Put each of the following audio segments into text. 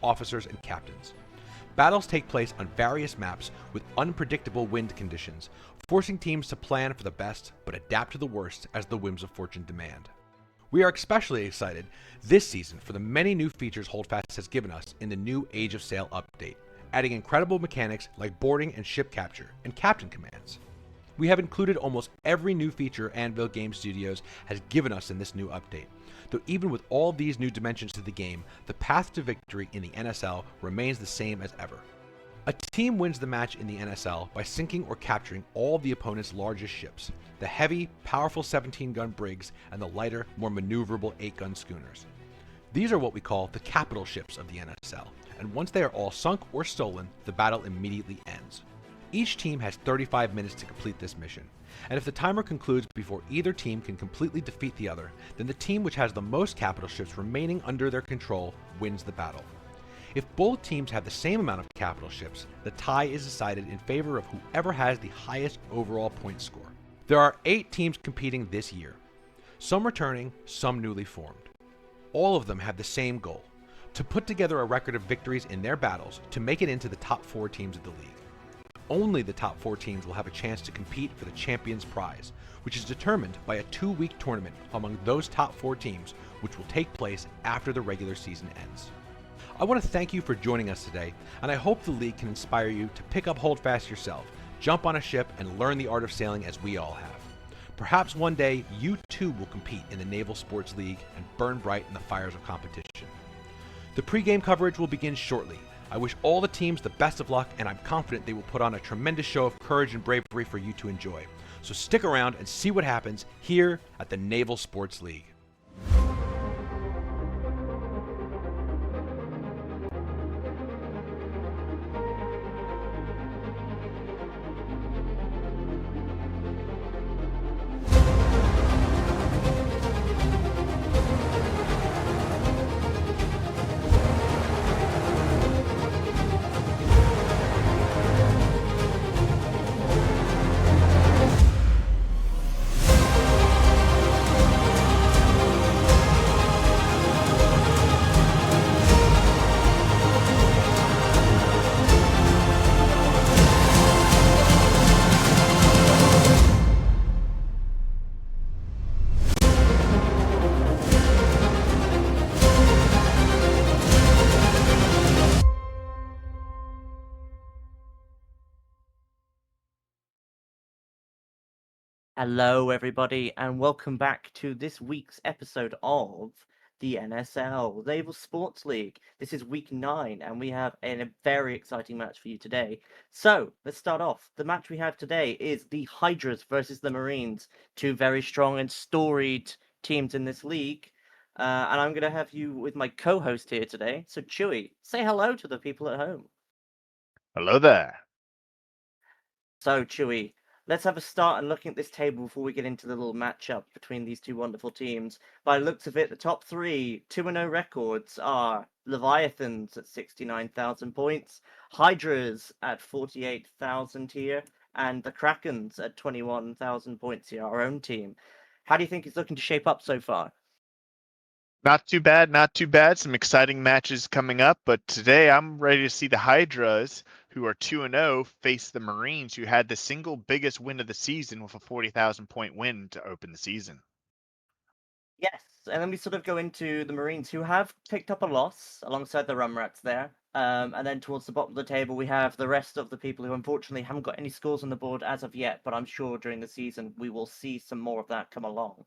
officers, and captains. Battles take place on various maps with unpredictable wind conditions, forcing teams to plan for the best but adapt to the worst as the whims of fortune demand. We are especially excited this season for the many new features Holdfast has given us in the new Age of Sail update, adding incredible mechanics like boarding and ship capture and captain commands. We have included almost every new feature Anvil Game Studios has given us in this new update, though even with all these new dimensions to the game, the path to victory in the NSL remains the same as ever. A team wins the match in the NSL by sinking or capturing all the opponent's largest ships, the heavy, powerful 17-gun brigs and the lighter, more maneuverable 8-gun schooners. These are what we call the capital ships of the NSL, and once they are all sunk or stolen, the battle immediately ends. Each team has 35 minutes to complete this mission, and if the timer concludes before either team can completely defeat the other, then the team which has the most capital ships remaining under their control wins the battle. If both teams have the same amount of capital ships, the tie is decided in favor of whoever has the highest overall point score. There are 8 teams competing this year, some returning, some newly formed. All of them have the same goal, to put together a record of victories in their battles to make it into the top 4 teams of the league. Only the top 4 teams will have a chance to compete for the Champions Prize, which is determined by a 2-week tournament among those top 4 teams, which will take place after the regular season ends. I want to thank you for joining us today, and I hope the league can inspire you to pick up Holdfast yourself, jump on a ship, and learn the art of sailing as we all have. Perhaps one day you too will compete in the Naval Sports League and burn bright in the fires of competition. The pre-game coverage will begin shortly. I wish all the teams the best of luck, and I'm confident they will put on a tremendous show of courage and bravery for you to enjoy. So stick around and see what happens here at the Naval Sports League. Hello, everybody, and welcome back to this week's episode of the NSL, Naval Sports League. This is week 9, and we have a very exciting match for you today. So, let's start off. The match we have today is the Hydras versus the Marines, 2 very strong and storied teams in this league. And I'm going to have you with my co-host here today. So, Chewy, say hello to the people at home. Hello there. So, Chewy, let's have a start and looking at this table before we get into the little matchup between these 2 wonderful teams. By the looks of it, the top 3 2-0 records are Leviathans at 69,000 points, Hydras at 48,000 here, and the Krakens at 21,000 points here, our own team. How do you think it's looking to shape up so far? Not too bad, not too bad. Some exciting matches coming up, but today I'm ready to see the Hydras, who are 2-0, face the Marines, who had the single biggest win of the season with a 40,000 point win to open the season. Yes, and then we sort of go into the Marines, who have picked up a loss alongside the Rumrats there. And then towards the bottom of the table, we have the rest of the people who unfortunately haven't got any scores on the board as of yet, but I'm sure during the season we will see some more of that come along.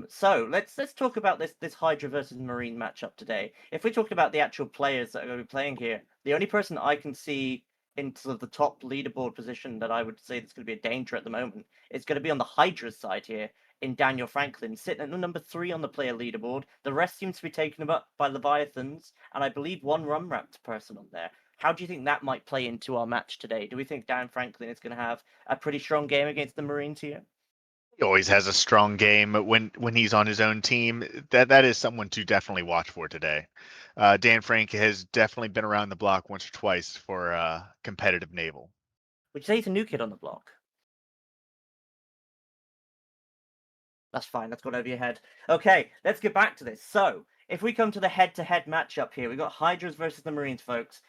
So let's talk about this Hydra versus Marine matchup today. If we talk about the actual players that are going to be playing here, the only person I can see in sort of the top leaderboard position that I would say that's going to be a danger at the moment is going to be on the Hydra's side here in Daniel Franklin, sitting at number 3 on the player leaderboard. The rest seems to be taken up by Leviathans, and I believe one Rumrat person on there. How do you think that might play into our match today? Do we think Dan Franklin is going to have a pretty strong game against the Marines here? He always has a strong game when he's on his own team. That is someone to definitely watch for today. Dan Frank has definitely been around the block once or twice for competitive naval. Would you say he's a new kid on the block? That's fine. That's gone over your head. Okay, let's get back to this. So, if we come to the head-to-head matchup here, we've got Hydras versus the Marines, folks.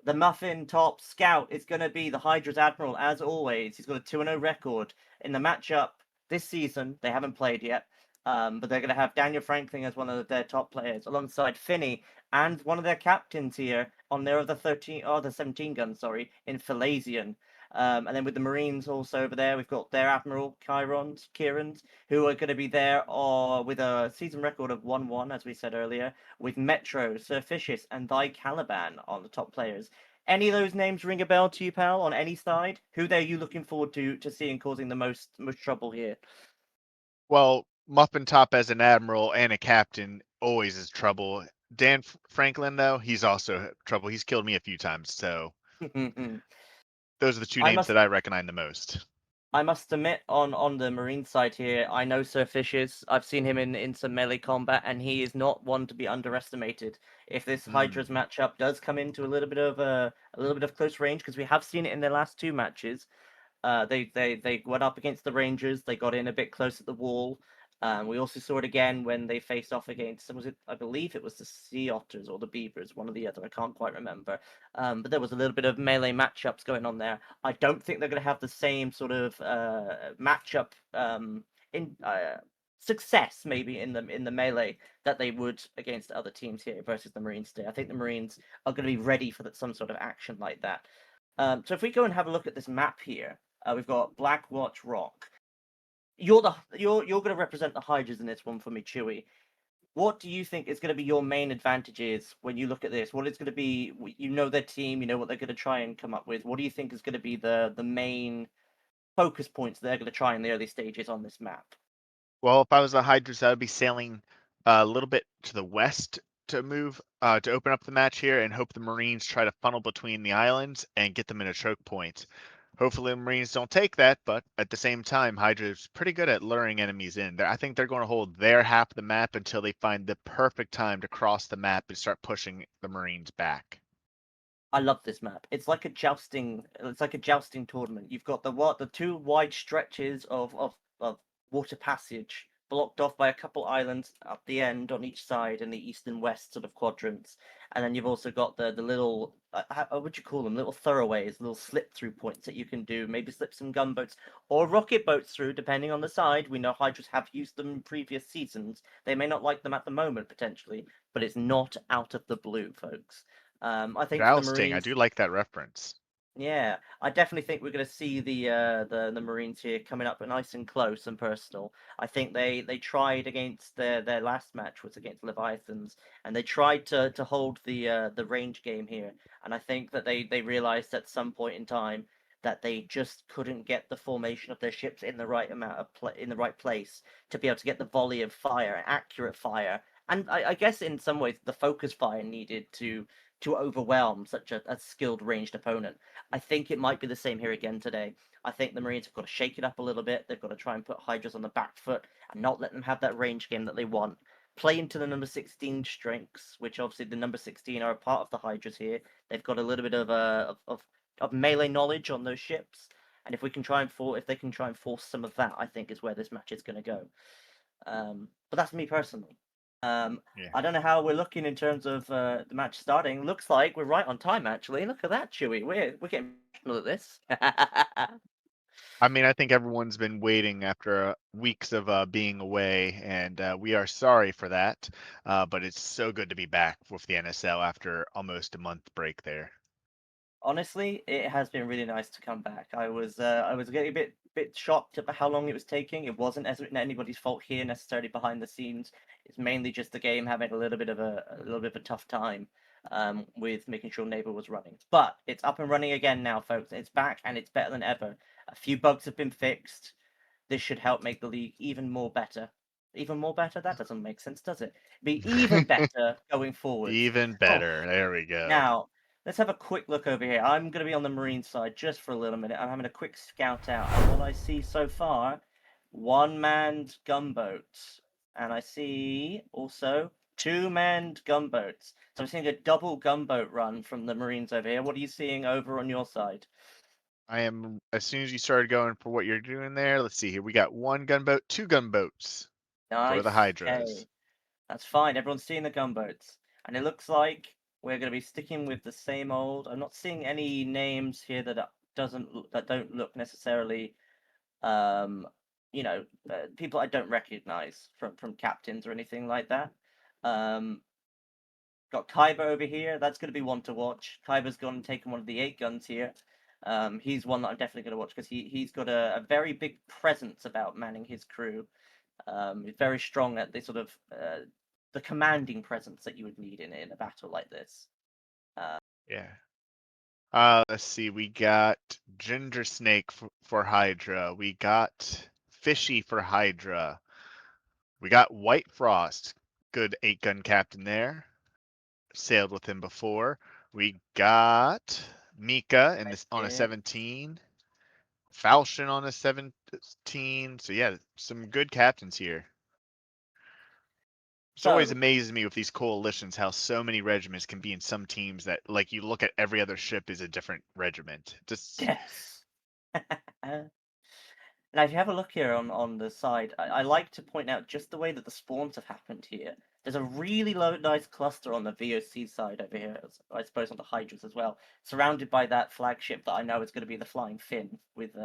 The Muffin top scout is going to be the Hydras Admiral, as always. He's got a 2-0 record in the matchup this season. They haven't played yet, but they're going to have Daniel Franklin as one of their top players, alongside Finney and one of their captains here on their other 17 gun, in Philasian. And then with the Marines also over there, we've got their Admiral Kieran's, who are going to be there with a season record of 1-1, as we said earlier, with Metro, Sir Fishes, and Thy Caliban on the top players. Any of those names ring a bell to you, pal, on any side? Who are you looking forward to seeing causing the most trouble here? Well, Muffin Top as an admiral and a captain always is trouble. Dan Franklin, though, he's also trouble. He's killed me a few times, so those are the two names that I recognize the most. I must admit, on the Marine side here, I know Sir Fishes. I've seen him in some melee combat, and he is not one to be underestimated. If this Hydras matchup does come into a little bit of close range, because we have seen it in their last two matches, they went up against the Rangers. They got in a bit close at the wall. We also saw it again when they faced off against, I believe it was the Sea Otters or the Beavers, one or the other. I can't quite remember. But there was a little bit of melee matchups going on there. I don't think they're going to have the same sort of matchup in success maybe in the melee that they would against other teams here versus the Marines today. I think the Marines are going to be ready for some sort of action like that. So if we go and have a look at this map here, we've got Black Watch Rock. You're going to represent the Hydras in this one for me, Chewy. What do you think is going to be your main advantages when you look at this? What is going to be, you know, their team, you know what they're going to try and come up with. What do you think is going to be the main focus points they're going to try in the early stages on this map? Well, if I was the Hydras, I would be sailing a little bit to the west to move to open up the match here and hope the Marines try to funnel between the islands and get them in a choke point. Hopefully the Marines don't take that, but at the same time, Hydra's pretty good at luring enemies in. I think they're going to hold their half of the map until they find the perfect time to cross the map and start pushing the Marines back. I love this map. It's like a jousting tournament. You've got the two wide stretches of water passage blocked off by a couple islands at the end on each side in the east and west sort of quadrants. And then you've also got the little, how would you call them? Little throwaways, little slip through points that you can do. Maybe slip some gunboats or rocket boats through, depending on the side. We know Hydras have used them in previous seasons. They may not like them at the moment, potentially, but it's not out of the blue, folks. I think for the Jousting, I Marines, do like that reference. yeah, I definitely think we're going to see the Marines here coming up nice and close and personal. I think they tried against their last match was against Leviathans, and they tried to hold the range game here. And I think that they realized at some point in time that they just couldn't get the formation of their ships in the right amount of in the right place to be able to get the volley of fire, accurate fire, and I guess in some ways the focus fire needed to overwhelm such a skilled ranged opponent. I think it might be the same here again today. I think the Marines have got to shake it up a little bit. They've got to try and put Hydras on the back foot and not let them have that range game that they want. Play into the number 16 strengths, which obviously the number 16 are a part of the Hydras here. They've got a little bit of melee knowledge on those ships, and if they can try and force some of that, I think is where this match is going to go. But that's me personally. Yeah. I don't know how we're looking in terms of the match starting. Looks like we're right on time, actually. Look at that, Chewy. We're getting professional at this. I mean, I think everyone's been waiting after weeks of being away, and we are sorry for that. But it's so good to be back with the NSL after almost a month break there. Honestly, it has been really nice to come back. I was getting a bit shocked about how long it was taking. It wasn't anybody's fault here necessarily behind the scenes. It's mainly just the game having a little bit of a tough time with making sure Neighbor was running. But it's up and running again now, folks. It's back and it's better than ever. A few bugs have been fixed. This should help make the league even more better. Even more better? That doesn't make sense, does it? Be even better going forward. Even better. There we go. Now, let's have a quick look over here. I'm going to be on the Marine side just for a little minute. I'm having a quick scout out. And what I see so far, one-manned gunboats. And I see also two-manned gunboats. So I'm seeing a double gunboat run from the Marines over here. What are you seeing over on your side? I am, as soon as you started going for what you're doing there, let's see here. We got one gunboat, two gunboats for Nice. the Hydras. That's fine. Everyone's seeing the gunboats, and it looks like we're going to be sticking with the same old. I'm not seeing any names here that don't look necessarily, um, people I don't recognize from captains or anything like that. Um, got Kaiba over here. That's going to be one to watch. Kaiba's gone and taken one of the 8 guns here. He's one that I'm definitely going to watch because he's got a very big presence about manning his crew. He's very strong at the sort of the commanding presence that you would need in a battle like this. Yeah. Let's see. We got Ginger Snake for Hydra. We got Fishy for Hydra. We got White Frost. Good 8-gun captain there. Sailed with him before. We got Mika on a 17. Falchion on a 17. So yeah, some good captains here. It's always So amazes me with these coalitions how so many regiments can be in some teams that, like, you look at every other ship is a different regiment. Just yes. Now, if you have a look here on the side, I like to point out just the way that the spawns have happened here. There's a really nice cluster on the VOC side over here, I suppose on the Hydras as well, surrounded by that flagship that I know is going to be the Flying Finn with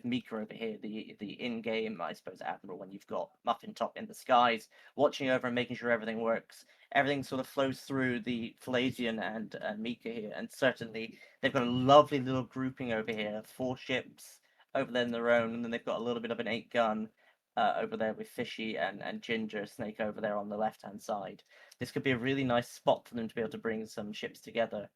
Mika over here, the in-game, I suppose, admiral when you've got Muffin Top in the skies, watching over and making sure everything works. Everything sort of flows through the Phalasian and Mika here, and certainly they've got a lovely little grouping over here, 4 ships over there in their own, and then they've got a little bit of an 8 gun over there with Fishy and Ginger Snake over there on the left hand side. This could be a really nice spot for them to be able to bring some ships together.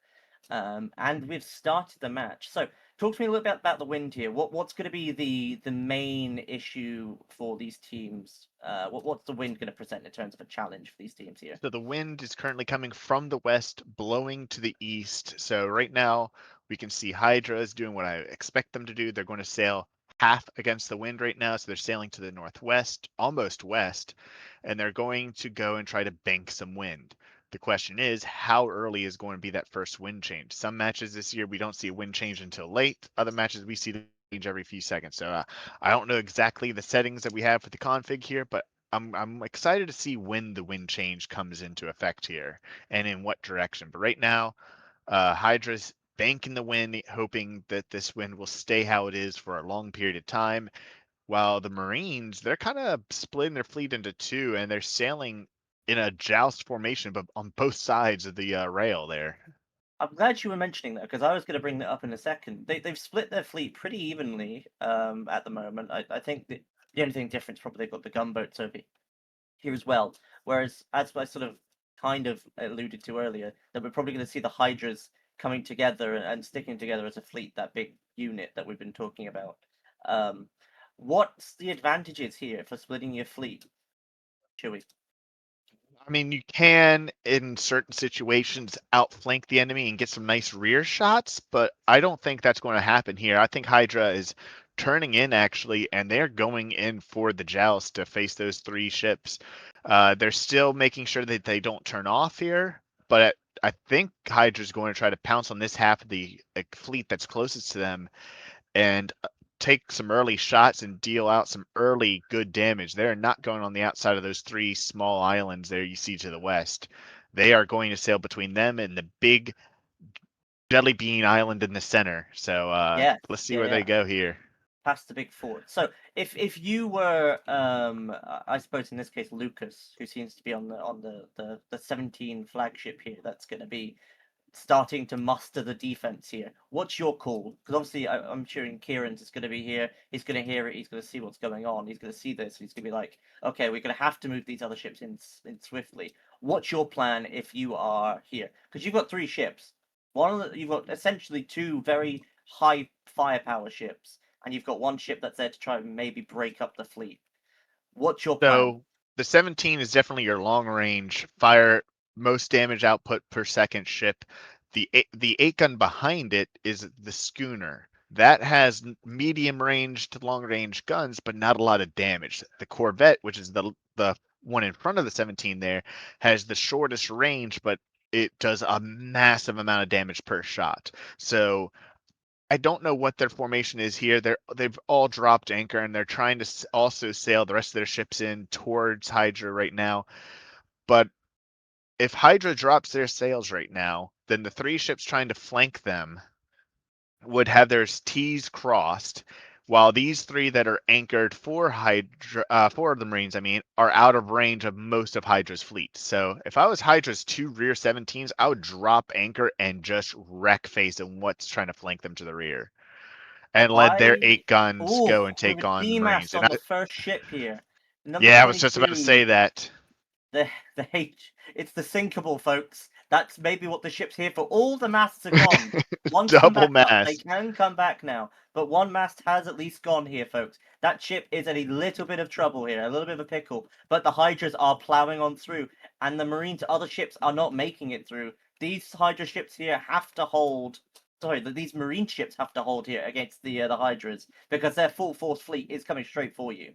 And we've started the match. So talk to me a little bit about the wind here. What's going to be the main issue for these teams? What's the wind going to present in terms of a challenge for these teams here? so the wind is currently coming from the west, blowing to the east. So right now we can see Hydra is doing what I expect them to do. They're going to sail half against the wind right now. So they're sailing to the northwest, almost west, and they're going to go and try to bank some wind. The question is, how early is going to be that first wind change? Some matches this year, we don't see a wind change until late. Other matches, we see the change every few seconds. So I don't know exactly the settings that we have for the config here, but I'm excited to see when the wind change comes into effect here and in what direction. But right now, Hydra's banking the wind, hoping that this wind will stay how it is for a long period of time. While the Marines, they're kind of splitting their fleet into 2, and they're sailing in a joust formation, but on both sides of the rail there. I'm glad you were mentioning that because I was going to bring that up in a second. They've split their fleet pretty evenly at the moment. I think the only thing different is probably they've got the gunboats over here as well. Whereas, as I sort of kind of alluded to earlier, that we're probably going to see the Hydras coming together and sticking together as a fleet, that big unit that we've been talking about. Um, what's the advantages here for splitting your fleet, Chewie? I mean, you can, in certain situations, outflank the enemy and get some nice rear shots, but I don't think that's going to happen here. I think Hydra is turning in, actually, and they're going in for the joust to face those 3 ships. They're still making sure that they don't turn off here, but I think Hydra's going to try to pounce on this half of the fleet that's closest to them and take some early shots and deal out some early good damage. They're not going on the outside of those 3 small islands there you see to the west. They are going to sail between them and the big Jelly Bean Island in the center. So Yes, let's see where yeah. they go here. Past the big fort. So if you were I suppose in this case Lucas, who seems to be on the 17 flagship here, that's going to be starting to muster the defense here. What's your call? Because obviously I'm sure Kieran's is going to be here. He's going to hear it. He's going to see what's going on. He's going to see this. He's going to be like, okay, we're going to have to move these other ships in swiftly. What's your plan if you are here? Because you've got 3 ships. You've got essentially 2 very high firepower ships, and you've got 1 ship that's there to try and maybe break up the fleet. What's your plan? So the 17 is definitely your long range fire, most damage output per second ship. The 8-gun behind it is the schooner. That has medium range to long range guns, but not a lot of damage. The Corvette, which is the one in front of the 17 there, has the shortest range, but it does a massive amount of damage per shot. So I don't know what their formation is here. They've all dropped anchor and they're trying to also sail the rest of their ships in towards Hydra right now. But if Hydra drops their sails right now, then the 3 ships trying to flank them would have their T's crossed, while these 3 that are anchored for Hydra, for the Marines, I mean, are out of range of most of Hydra's fleet. So if I was Hydra's 2 rear 17s, I would drop anchor and just wreck face on what's trying to flank them to the rear, and let their 8 guns Ooh, go and we have take a on the Marines. D-mast And on the first ship here. Number yeah, I was just about to 22. say that. The it's the sinkable, folks. That's maybe what the ship's here for. All the masts are gone. One's come Double back up. They mast. can come back now, but one mast has at least gone here, folks. That ship is in a little bit of trouble here, a little bit of a pickle. But the Hydras are plowing on through, and the Marines' other ships are not making it through. These Hydra ships here have to hold. Sorry, these Marine ships have to hold here against the Hydras because their full force fleet is coming straight for you.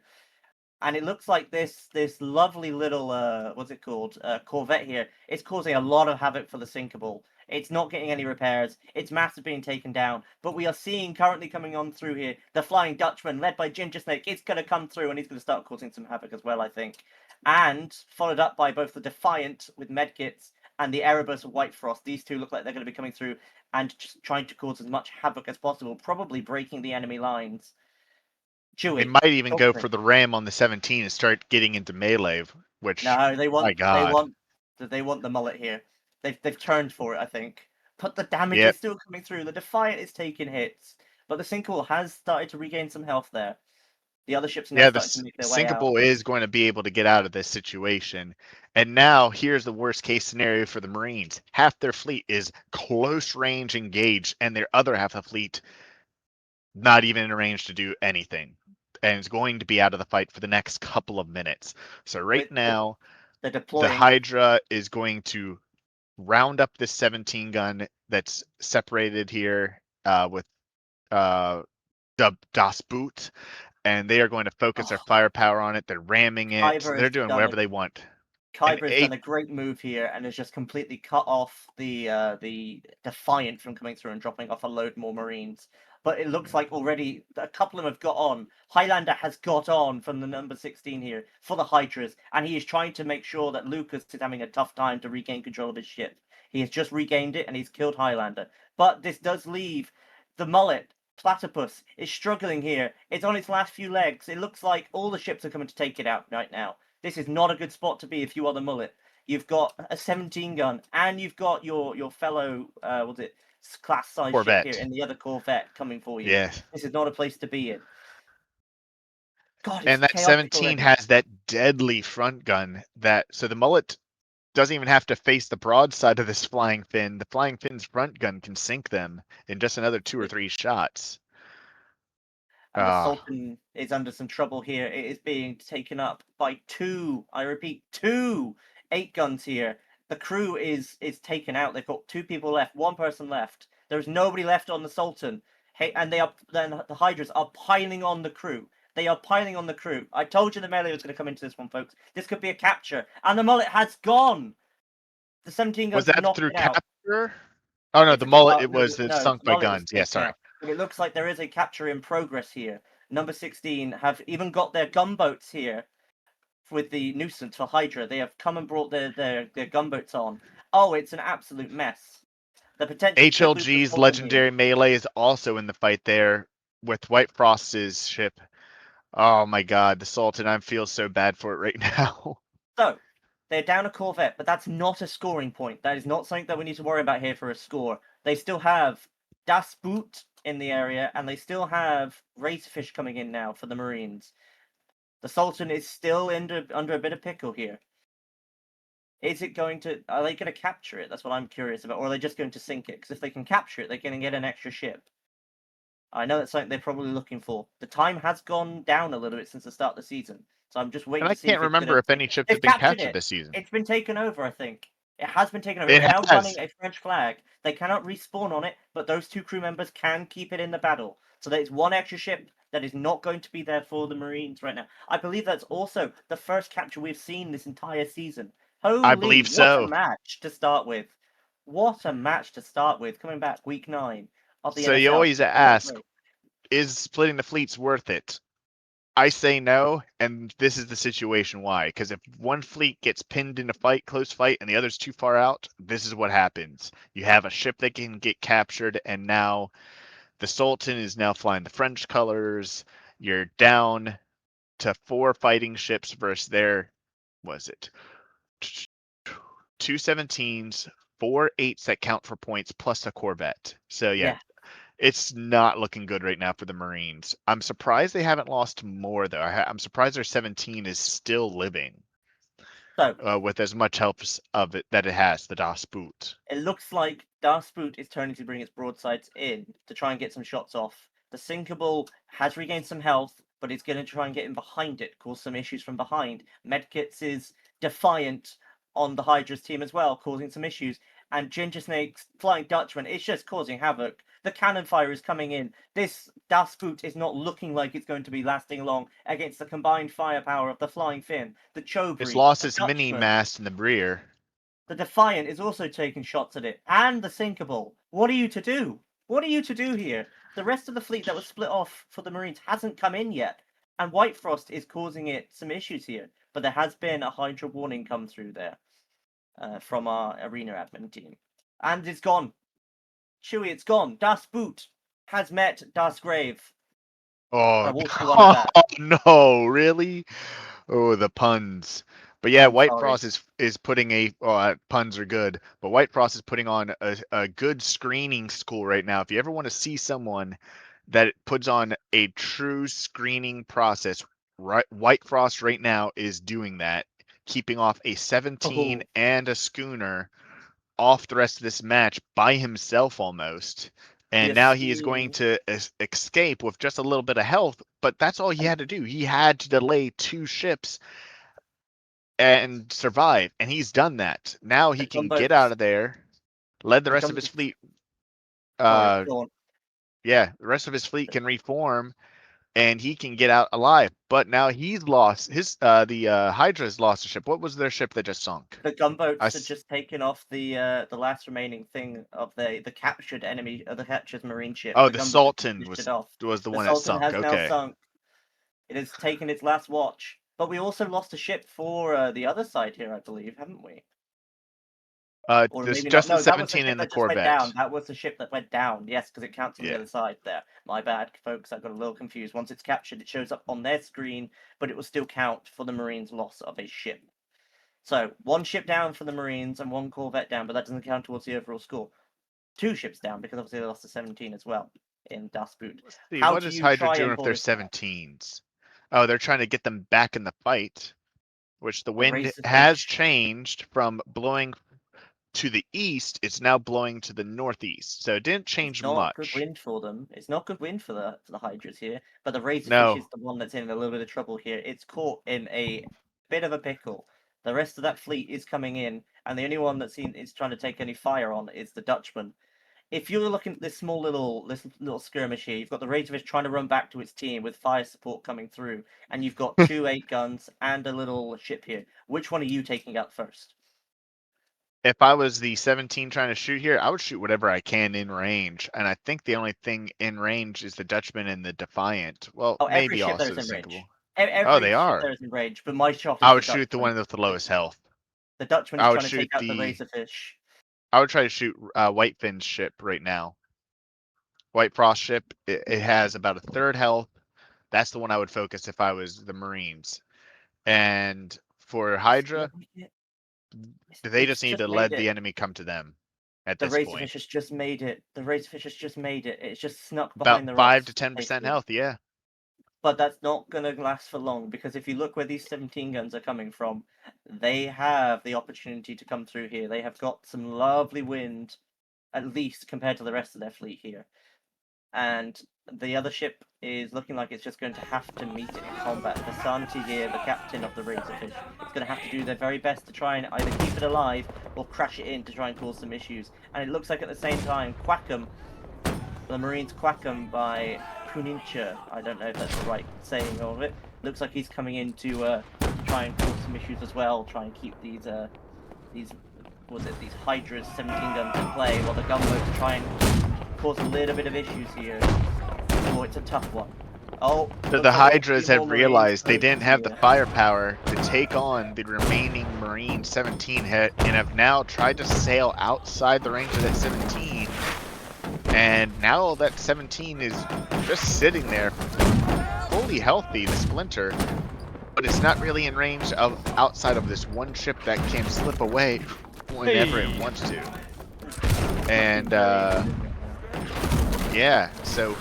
And it looks like this lovely little what's it called, Corvette here. It's causing a lot of havoc for the sinkable. It's not getting any repairs. Its masts are being taken down. But we are seeing currently coming on through here the Flying Dutchman, led by Ginger Snake. It's going to come through and he's going to start causing some havoc as well, I think. And followed up by both the Defiant with medkits and the Erebus of White Frost. These 2 look like they're going to be coming through and just trying to cause as much havoc as possible, probably breaking the enemy lines. They Chewie, might even talk go to me. for the ram on the 17 and start getting into melee, which, No, my God. they want the mullet here. They've turned for it, I think. But the damage Yep. is still coming through. The Defiant is taking hits, but the Sinkhole has started to regain some health there. The other ships are now Yeah, the starting to make their way out. Sinkable is going to be able to get out of this situation. And now here's the worst case scenario for the Marines. Half their fleet is close range engaged, and their other half of the fleet not even in range to do anything. And is going to be out of the fight for the next couple of minutes. So right With now, they're the deploying. Hydra is going to round up this 17 gun that's separated here with Das Boot, and they are going to focus their Oh, firepower on it. They're ramming it. Kyber They're has doing done whatever a they want. And Kyber has done a great move here and has just completely cut off the Defiant from coming through and dropping off a load more Marines. But it looks like already a couple of them have got on. Highlander has got on from the number 16 here for the Hydras, and he is trying to make sure that Lucas is having a tough time to regain control of his ship. He has just regained it and he's killed Highlander. But this does leave the mullet. Platypus is struggling here. It's on its last few legs. It looks like all the ships are coming to take it out right now. This is not a good spot to be if you are the mullet. You've got a 17 gun, and you've got your fellow what's it, class size ship here Corvette. in the other Corvette coming for you. Yeah. This is not a place to be in. God, it's And that chaotic 17 already. has that deadly front gun that so the mullet doesn't even have to face the broadside of this flying fin. The flying fin's front gun can sink them in just another 2 or 3 shots. And the Sultan is under some trouble here. It is being taken up by 2, I repeat, 2 8 guns here. The crew is taken out. They've got 2 people left, 1 person left. There's nobody left on the Sultan. Hey, and then the Hydras are piling on the crew. They are piling on the crew. I told you the melee was going to come into this one, folks. This could be a capture. And the mullet has gone. The 17 Was guns that knocked through it out. capture? Oh no, It's the a mullet it no, was no. sunk The by mullet was guns. Yeah, taken sorry. out, but it looks like there is a capture in progress here. Number 16 have even got their gunboats here with the nuisance for Hydra. They have come and brought their gunboats on. Oh, it's an absolute mess. The potentially could lose the HLG's Sultan here. legendary melee is also in the fight there with White Frost's ship. Oh my god, the Sultan, I feel so bad for it right now. So they're down a Corvette, but that's not a scoring point. That is not something that we need to worry about here for a score. They still have Das Boot in the area, and they still have Razorfish coming in now for the Marines. The Sultan is still under a bit of pickle here. Is it going to? Are they going to capture it? That's what I'm curious about. Or are they just going to sink it? Because if they can capture it, they're going to get an extra ship. I know that's something they're probably looking for. The time has gone down a little bit since the start of the season, so I'm just waiting And I to see can't if it's going to remember if take. any ships have They've been captured captured it. this season. It's been taken over, I think. It has been taken over. It It's now has. running a French flag. They cannot respawn on it, but those 2 crew members can keep it in the battle. So there's 1 extra ship that is not going to be there for the Marines right now. I believe that's also the first capture we've seen this entire season. I Holy, believe what a so. match to start with. What a match to start with, coming back week 9. of the So NSL. you always That's ask, great. is splitting the fleets worth it? I say no, and this is the situation why. Because if one fleet gets pinned in a fight, close fight, and the other's too far out, this is what happens. You have a ship that can get captured, and now the Sultan is now flying the French colors. You're down to 4 fighting ships versus their, was it 2 17s, 4 8s that count for points plus a Corvette. So yeah, Yeah. it's not looking good right now for the Marines. I'm surprised they haven't lost more though. I'm surprised their 17 is still living So with as much help of it that it has. The Das Boot. it looks like Das Boot is turning to bring its broadsides in to try and get some shots off. The Sinkable has regained some health, but it's going to try and get in behind it, cause some issues from behind. Medkits is defiant on the Hydras team as well, causing some issues. And Ginger Snake's Flying Dutchman is just causing havoc. The cannon fire is coming in. This Das Boot is not looking like it's going to be lasting long against the combined firepower of the Flying Fin, the It's Chobri, lost the its mini Dutchman. mast in the rear. The Defiant is also taking shots at it, and the Sinkable. What are you to do? What are you to do here? The rest of the fleet that was split off for the Marines hasn't come in yet, and White Frost is causing it some issues here. But there has been a Hydra warning come through there from our arena admin team, and it's gone. Chewie, it's gone. Das Boot has met Das Grave. Oh, Walk through one of that. no, really? Oh, the puns. But yeah, I'm White sorry. Frost is putting a puns are good, but White Frost is putting on a good screening school right now. If you ever want to see someone that puts on a true screening process, right, White Frost right now is doing that, keeping off a 17 Oh, and a schooner off the rest of this match by himself almost. And you now he is going see, to escape with just a little bit of health, but that's all he had to do. He had to delay 2 ships and survive, and he's done that. Now the he can get out gunboats. of there, let the The rest of his gunboats. fleet, Sorry, uh, go on. yeah, the rest of his fleet can reform, and he can get out alive. But now he's lost his, the Hydra's lost a ship. What was their ship that just sunk? The gunboats had S- just taken off the last remaining thing of the captured enemy, the captured marine ship. oh, The the gunboats had Sultan finished it off. was the The one that Sultan sunk. has now Okay. sunk. It has taken its last watch. But we also lost a ship for the other side here, I believe, haven't we? Or This maybe not. just the No, that was the 17 ship and the that just went down. Corvette. That was the ship that went down. Yes, because it counts on the Yeah. other side there. My bad, folks. I got a little confused. Once it's captured, it shows up on their screen, but it will still count for the Marines' loss of a ship. So 1 ship down for the Marines and 1 Corvette down, but that doesn't count towards the overall score. 2 ships down because obviously they lost to 17 as well in Das Boot. Let's see, How what do is you Hydra try doing and if pull they're this back? 17s? Oh, they're trying to get them back in the fight, which the The wind Razor has Fish. changed from blowing to the east. It's now blowing to the northeast, so it didn't It's change not good much. wind for them. It's not good wind for the Hydras here. But the Razorfish is No, the one that's in a little bit of trouble here. It's caught in a bit of a pickle. The rest of that fleet is coming in, and the only one that's is trying to take any fire on is the Dutchman. If you're looking at this little skirmish here, you've got the Razorfish trying to run back to its team with fire support coming through, and you've got 2 8 guns and a little ship here. Which one are you taking out first? if I was the 17 trying to shoot here, I would shoot whatever I can in range, and I think the only thing in range is the Dutchman and the Defiant. Well, Oh, every maybe ship there also is the in range. Sinkable. Oh, Every they ship are. there is in range, but my shot I is the would shoot the Dutchman. one with the lowest health. The Dutchman is I would trying to shoot take out the the. Razorfish. I would try to shoot Whitefin's ship right now. White Frost ship. It has about a third health. That's the one I would focus if I was the Marines. And for It's Hydra, making it. they It's just need just to made let it. the enemy come to them at The this point. Razorfish has just made it. The Razorfish has just made it. It's just snuck About behind the 5 to rocks 10% safely. health, yeah. But that's not going to last for long because if you look where these 17 guns are coming from, they have the opportunity to come through here. They have got some lovely wind, at least compared to the rest of their fleet here. And the other ship is looking like it's just going to have to meet it in combat. Vasanti here, the captain of the Razorfish, is going to have to do their very best to try and either keep it alive or crash it in to try and cause some issues. And it looks like at the same time, Quackham, the Marines Quackham by Punincha, I don't know if that's the right saying of it, looks like he's coming in to try and cause some issues as well, try and keep these these Hydras 17 guns in play while the gunboats try and cause a little bit of issues here. Oh, it's a tough one. Oh, So looks the like all Hydras three have more Marines realized they focused didn't have the here. firepower to take on the remaining Marine 17 and have now tried to sail outside the range of that 17. And now that 17 is just sitting there, fully healthy, the Splinter, but it's not really in range of outside of this one ship that can slip away whenever it wants to. And yeah, so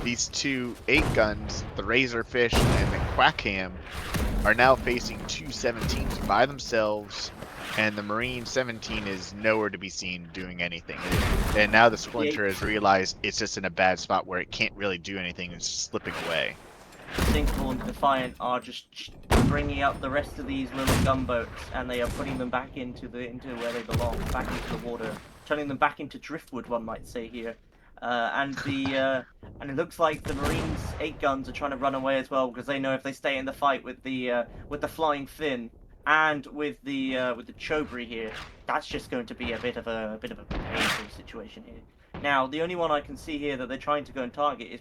these two 8-guns, the Razorfish and the Quackham, are now facing two 17s by themselves, and the Marine 17 is nowhere to be seen doing anything. And now the Splinter has realized it's just in a bad spot where it can't really do anything, it's slipping away. Sinkable and Defiant are just bringing up the rest of these little gunboats, and they are putting them back into where they belong, back into the water, turning them back into driftwood, one might say here. And it looks like the Marines' 8 guns are trying to run away as well, because they know if they stay in the fight with the Flying Fin and with the Chobri here, that's just going to be a bit of a painful situation here. Now, the only one I can see here that they're trying to go and target is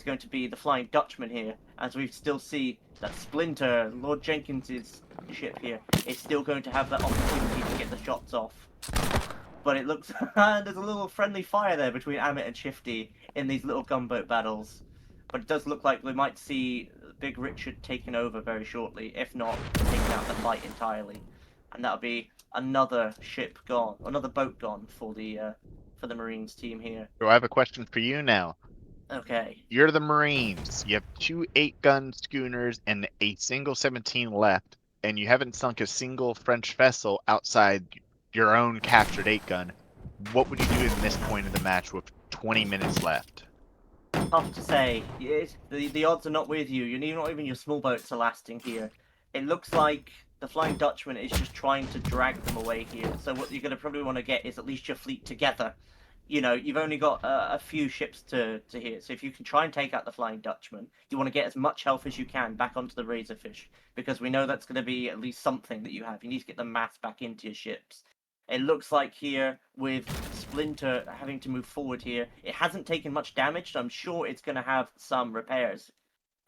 going to be the Flying Dutchman here, as we still see that Splinter, Lord Jenkins's ship here, is still going to have that opportunity to get the shots off. But it looks there's a little friendly fire there between Amit and Shifty in these little gunboat battles. But it does look like we might see Big Richard taking over very shortly, if not taking out the fight entirely. And that'll be another ship gone, another boat gone for the Marines team here. So I have a question for you now. Okay. You're the Marines. You have two 8-gun schooners and a single 17 left, and you haven't sunk a single French vessel outside your own captured 8-gun. What would you do in this point of the match with 20 minutes left? Tough to say. The odds are not with you. Not even your small boats are lasting here. It looks like the Flying Dutchman is just trying to drag them away here. So what you're going to probably want to get is at least your fleet together. You know, you've only got a few ships to hit. So if you can try and take out the Flying Dutchman, you want to get as much health as you can back onto the Razorfish. Because we know that's going to be at least something that you have. You need to get the mass back into your ships. It looks like here, with Splinter having to move forward here, it hasn't taken much damage, so I'm sure it's going to have some repairs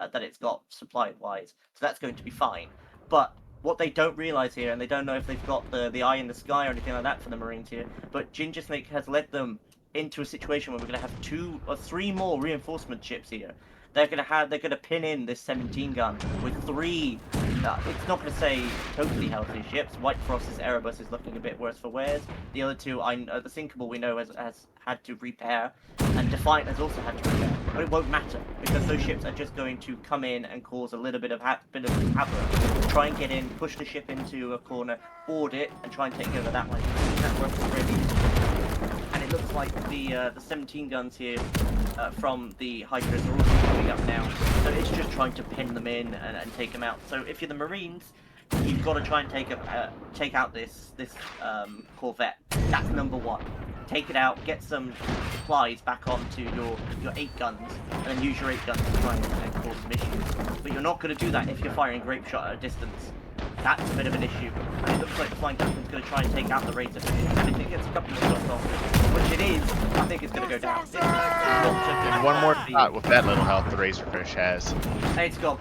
that it's got supply-wise. So that's going to be fine. But what they don't realise here, and they don't know if they've got the eye in the sky or anything like that for the Marines here, but Ginger Snake has led them into a situation where we're going to have 2 or 3 more reinforcement ships here. They're going to pin in this 17 gun with 3. It's not going to say totally healthy ships. White Frost's Erebus is looking a bit worse for wears. The other 2, the Sinkable we know has had to repair, and Defiant has also had to repair. But it won't matter because those ships are just going to come in and cause a little bit of havoc. Try and get in, push the ship into a corner, board it, and try and take over that way. That works already. And it looks like the 17 guns here from the Hydras are also coming up now. So it's just trying to pin them in and take them out. So if you're the Marines, you've got to try and take out this Corvette. That's number 1. Take it out, get some supplies back onto your 8 guns, and then use your 8 guns to try and cause some issues. But you're not going to do that if you're firing grape shot at a distance. That's a bit of an issue. And it looks like the Flying Dutchman's going to try and take out the Razorfish. And if it gets a couple more shots off, which it is, I think it's going to go down. And one more shot with that little health the Razorfish has. It's gone.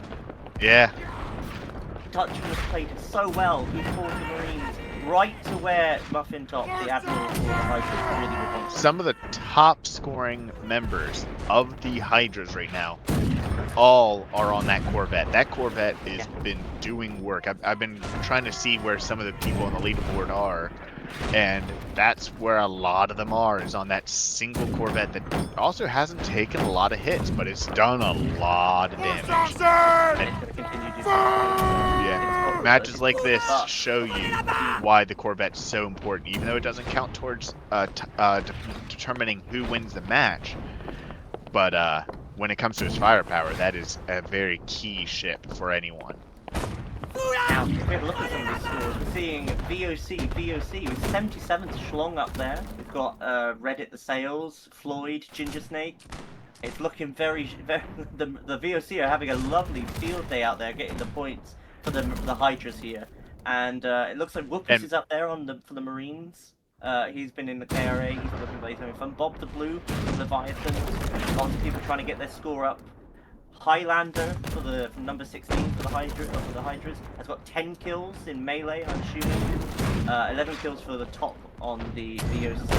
Yeah. Dutchman has played it so well. He forced the Marines right to where Muffin Top, the Admiral, or the Hydras really would want. Some of the top scoring members of the Hydras right now all are on that Corvette. That Corvette has been doing work. I've been trying to see where some of the people on the leaderboard are, and that's where a lot of them are, is on that single Corvette that also hasn't taken a lot of hits, but it's done a lot of damage. And it's going to continue to do yeah, matches like this show you why the Corvette's so important, even though it doesn't count towards determining who wins the match. But when it comes to its firepower, that is a very key ship for anyone. Now, if we have a look at some of these scores, we're seeing VOC with 77 to Schlong up there. We've got Reddit the Sails, Floyd, Ginger Snake. It's looking very the VOC are having a lovely field day out there, getting the points for the Hydras here. And it looks like Whoopus is up there for the Marines. He's been in the KRA. He's looking like he's having fun. Bob the Blue, Leviathan. Lots of people trying to get their score up. Highlander for the number 16 for the Hydras has got 10 kills in melee, I'm assuming. 11 kills for the top on the VOC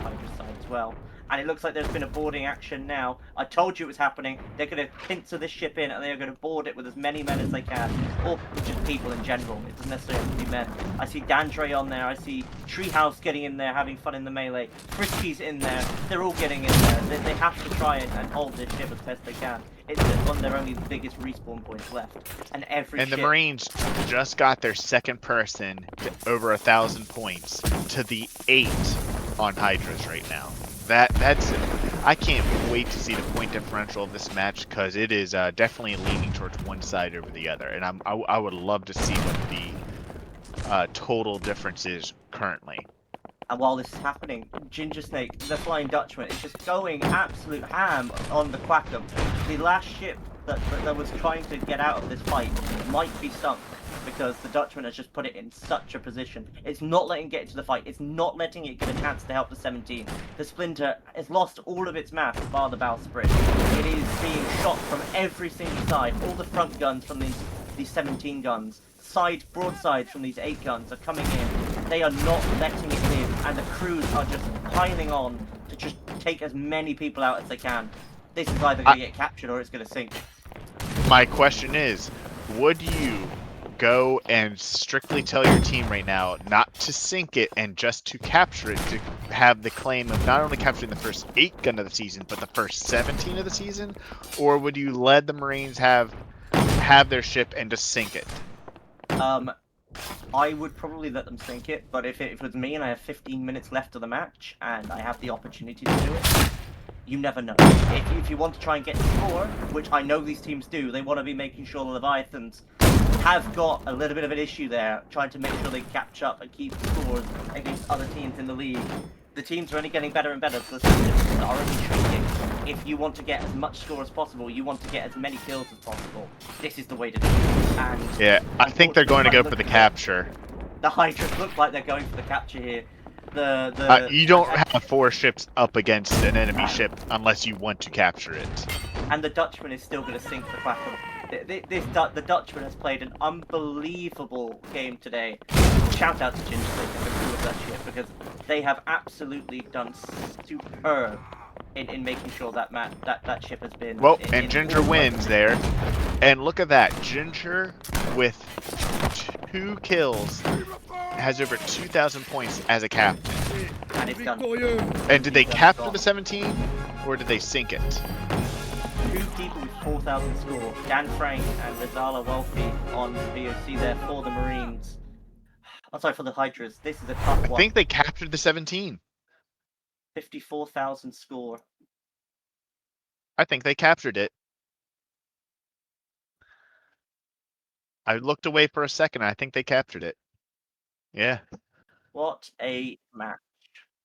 Hydra side as well. And it looks like there's been a boarding action now. I told you it was happening. They're going to pincer this ship in and they're going to board it with as many men as they can. Or just people in general. It doesn't necessarily have to be men. I see Dandre on there. I see Treehouse getting in there, having fun in the melee. Frisky's in there. They're all getting in there. They have to try and hold this ship as best they can. It's one of their only biggest respawn points left. And the Marines just got their second person to over 1,000 points to the 8 on Hydras right now. That's I can't wait to see the point differential of this match because it is definitely leaning towards one side over the other, and I would love to see what the total difference is currently. And while this is happening, Ginger Snake, the Flying Dutchman, is just going absolute ham on the Quackum. The last ship that was trying to get out of this fight might be sunk because the Dutchman has just put it in such a position. It's not letting it get into the fight. It's not letting it get a chance to help the 17. The Splinter has lost all of its mass bar the bowsprit. It is being shot from every single side. All the front guns from these 17 guns. Broadsides from these 8 guns are coming in. They are not letting it live, and the crews are just piling on to just take as many people out as they can. This is either going to get captured or it's going to sink. My question is, would you go and strictly tell your team right now not to sink it and just to capture it to have the claim of not only capturing the first 8 gun of the season, but the first 17 of the season? Or would you let the Marines have their ship and just sink it? I would probably let them sink it, but if it was me and I have 15 minutes left of the match and I have the opportunity to do it, you never know. If you want to try and get the score, which I know these teams do, they want to be making sure the Leviathans have got a little bit of an issue there, trying to make sure they catch up and keep scores against other teams in the league. The teams are only getting better and better, so the systems are only shrinking. If you want to get as much score as possible, you want to get as many kills as possible, this is the way to do it. And yeah, I think they're going to go for the capture. The Hydras look like they're going for the capture here. You don't have 4 ships up against an enemy ship unless you want to capture it. And the Dutchman is still going to sink the Quackum. The Dutchman has played an unbelievable game today. Shout out to Ginger and the crew of that ship because they have absolutely done superb in making sure that that ship has been. Well, and Ginger wins there. And look at that, Ginger with 2 kills has over 2,000 points as a captain. And it's done. And did they capture the 17 or did they sink it? 2 people with 4,000 score. Dan Frank and Rizala Wealthy on VOC there for the Marines. I'm sorry, for the Hydras. This is a tough one. I think they captured the 17. 54,000 score. I think they captured it. I looked away for a second. I think they captured it. Yeah. What a match.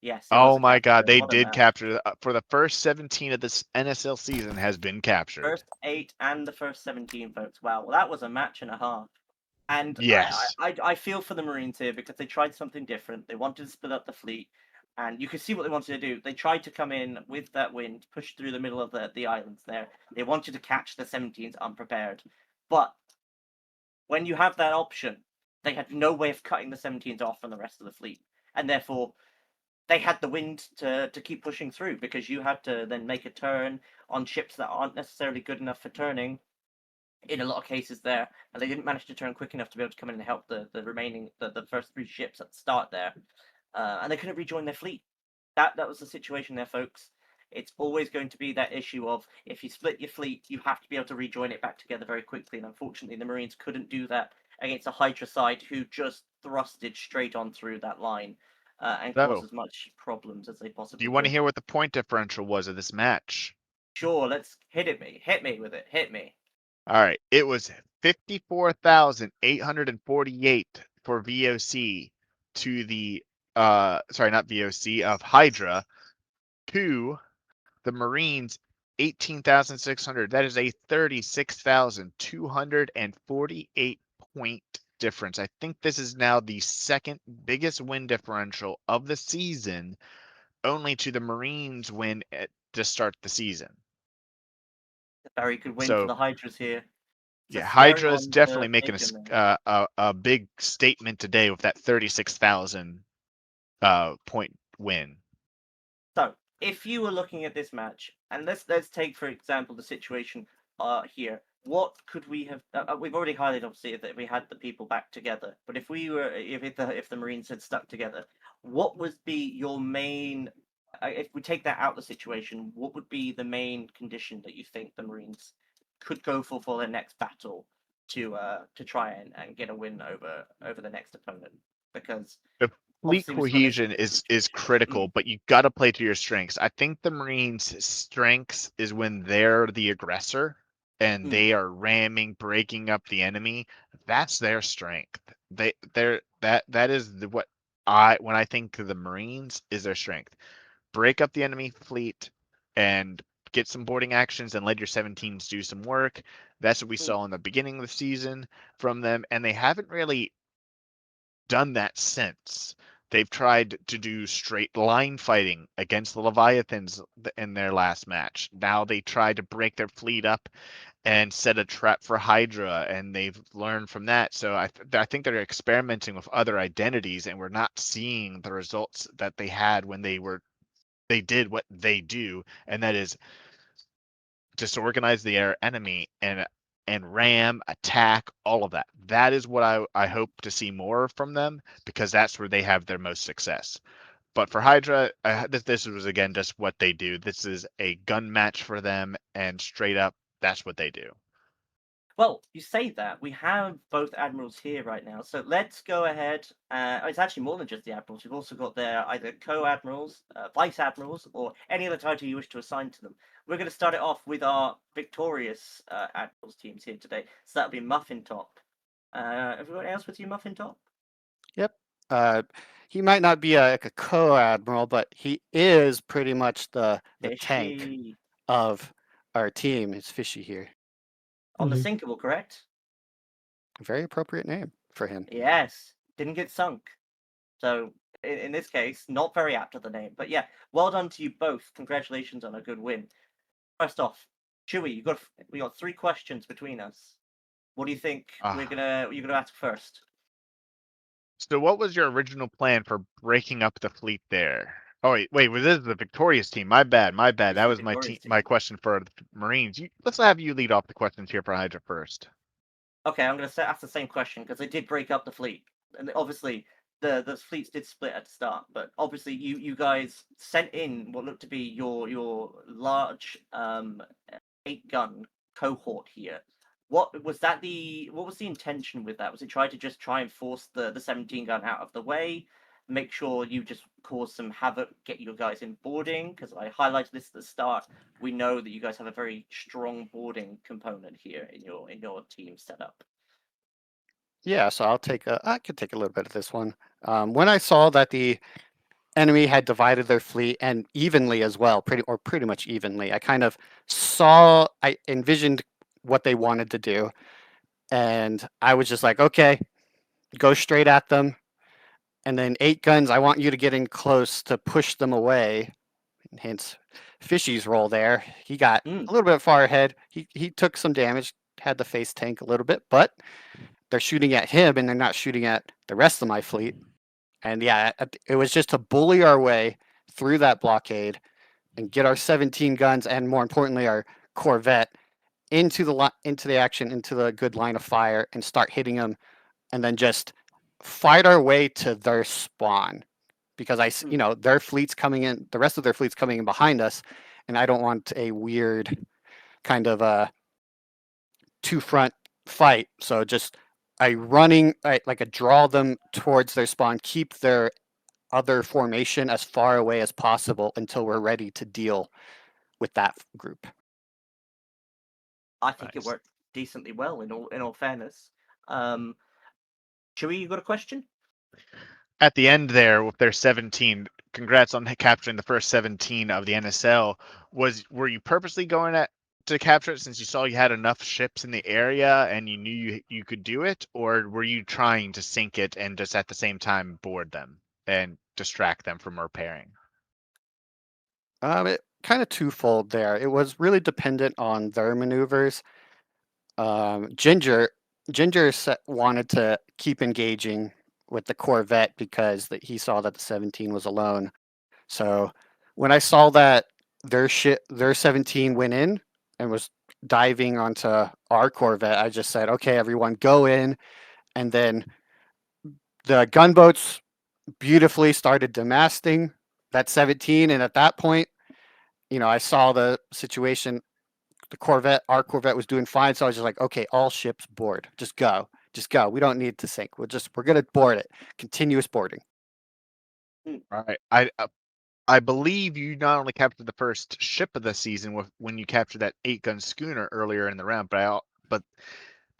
Yes. Oh my God, they did capture for the first 17 of this NSL season has been captured. First 8 and the first 17, folks. Wow, well, that was a match and a half. And yes, I feel for the Marines here because they tried something different. They wanted to split up the fleet, and you can see what they wanted to do. They tried to come in with that wind, push through the middle of the islands there. They wanted to catch the 17s unprepared. But when you have that option, they had no way of cutting the 17s off from the rest of the fleet. And therefore, they had the wind to keep pushing through because you had to then make a turn on ships that aren't necessarily good enough for turning in a lot of cases there, and they didn't manage to turn quick enough to be able to come in and help the remaining the first 3 ships at the start there, and they couldn't rejoin their fleet. That was the situation there, folks. It's always going to be that issue of if you split your fleet, you have to be able to rejoin it back together very quickly, and unfortunately the Marines couldn't do that against a Hydra side who just thrusted straight on through that line and caused as much problems as they possibly could. Do you want to hear what the point differential was of this match? Sure, let's hit me with it, hit me. All right, it was 54,848 for VOC to the sorry, not VOC, of Hydra to the Marines 18,600. That is a 36,248 point difference. I think this is now the second biggest win differential of the season, only to the Marines win to start the season. A very good win for So the Hydras here. It's a yeah, scary Hydra is one definitely to making take in there. a big statement today with that 36,000 point win. So, if you were looking at this match, and let's take for example the situation here. What could we have? We've already highlighted obviously that we had the people back together. But if we were, if the Marines had stuck together, what would be your main? If we take that out of the situation, what would be the main condition that you think the Marines could go for their next battle to try and get a win over the next opponent? Because The fleet obviously we saw this cohesion is situation. critical, but you got to play to your strengths. I think the Marines' strengths is when they're the aggressor and Mm. they are ramming, breaking up the enemy. That's their strength. That is what when I think of the Marines is their strength. Break up the enemy fleet and get some boarding actions and let your 17s do some work. That's what we saw in the beginning of the season from them, and they haven't really done that since. They've tried to do straight line fighting against the Leviathans in their last match. Now they tried to break their fleet up and set a trap for Hydra, and they've learned from that. So I think they're experimenting with other identities, and we're not seeing the results that they had when they did what they do, and that is disorganize the air enemy and ram, attack, all of that. That is what I hope to see more from them, because that's where they have their most success. But for Hydra, this was again just what they do. This is a gun match for them, and straight up, that's what they do. Well, you say that. We have both admirals here right now. So let's go ahead. It's actually more than just the admirals. We've also got their either co-admirals, vice admirals, or any other title you wish to assign to them. We're going to start it off with our victorious admirals teams here today. So that'll be Muffin Top. Everyone else with you, Muffin Top? Yep. He might not be a co-admiral, but he is pretty much the tank Fishy. of our team. It's Fishy here. On the sinkable, correct? Very appropriate name for him. Yes. Didn't get sunk. So in this case, not very apt to the name. But yeah, well done to you both. Congratulations on a good win. First off, Chewy, we got 3 questions between us. What do you think you're gonna ask first? So what was your original plan for breaking up the fleet there? Oh wait, well, this is the victorious team. My bad. This That is was the my victorious team. my question for the Marines. Let's have you lead off the questions here for Hydra first. Okay, I'm gonna ask the same question because they did break up the fleet, and obviously the fleets did split at the start. But obviously you guys sent in what looked to be your large 8-gun cohort here. What was that? What was the intention with that? Was it try and force the 17-gun out of the way, make sure you just cause some havoc, get your guys in boarding? Because I highlighted this at the start. We know that you guys have a very strong boarding component here in your team setup. Yeah, so I could take a little bit of this one. When I saw that the enemy had divided their fleet and evenly as well, pretty much evenly, I envisioned what they wanted to do, and I was just like, okay, go straight at them. And then 8 guns, I want you to get in close to push them away. Hence Fishy's role there. He got a little bit far ahead. He took some damage, had the face tank a little bit, but they're shooting at him and they're not shooting at the rest of my fleet. And yeah, it was just to bully our way through that blockade and get our 17 guns and more importantly our Corvette into the action, into the good line of fire, and start hitting them, and then just fight our way to their spawn, because their fleet's coming in, the rest of their fleet's coming in behind us, and I don't want a weird kind of a 2-front fight. So just like a draw them towards their spawn, keep their other formation as far away as possible until we're ready to deal with that group. I think Nice. it worked decently well in all fairness. Chewy, you got a question? At the end there with their 17, congrats on capturing the first 17 of the NSL. Were you purposely going to capture it since you saw you had enough ships in the area and you knew you could do it, or were you trying to sink it and just at the same time board them and distract them from repairing? It kind of twofold there. It was really dependent on their maneuvers. Ginger wanted to keep engaging with the Corvette because he saw that the 17 was alone. So when I saw that their 17 went in and was diving onto our Corvette, I just said, "Okay, everyone, go in." And then the gunboats beautifully started demasting that 17, and at that point, I saw the situation. Our Corvette was doing fine, so I was just like, "Okay, all ships board. Just go. Just go. We don't need to sink. We're gonna board it. Continuous boarding." All right. I believe you not only captured the first ship of the season when you captured that 8-gun schooner earlier in the round, but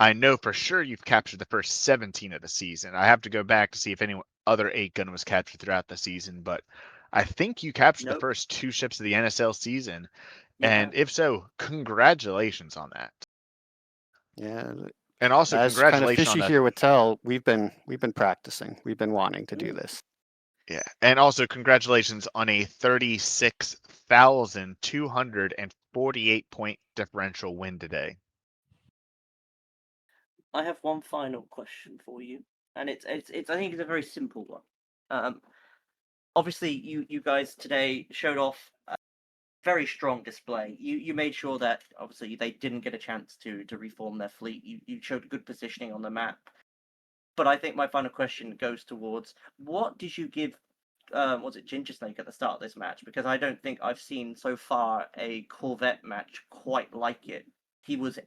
I know for sure you've captured the first 17 of the season. I have to go back to see if any other 8-gun was captured throughout the season, but I think you captured the Nope. first 2 ships of the NSL season. You And have. if so, congratulations on that. Yeah, And also as kind of congratulations on Fishy that. here would tell, we've been practicing. We've been wanting to do Mm. this. Yeah. And also congratulations on a 36,248 point differential win today. I have one final question for you, and it's I think it's a very simple one. Obviously, you guys today showed off a very strong display. You made sure that obviously they didn't get a chance to reform their fleet. You showed good positioning on the map. But I think my final question goes towards what did you give was it Ginger Snake at the start of this match? Because I don't think I've seen so far a Corvette match quite like it. He was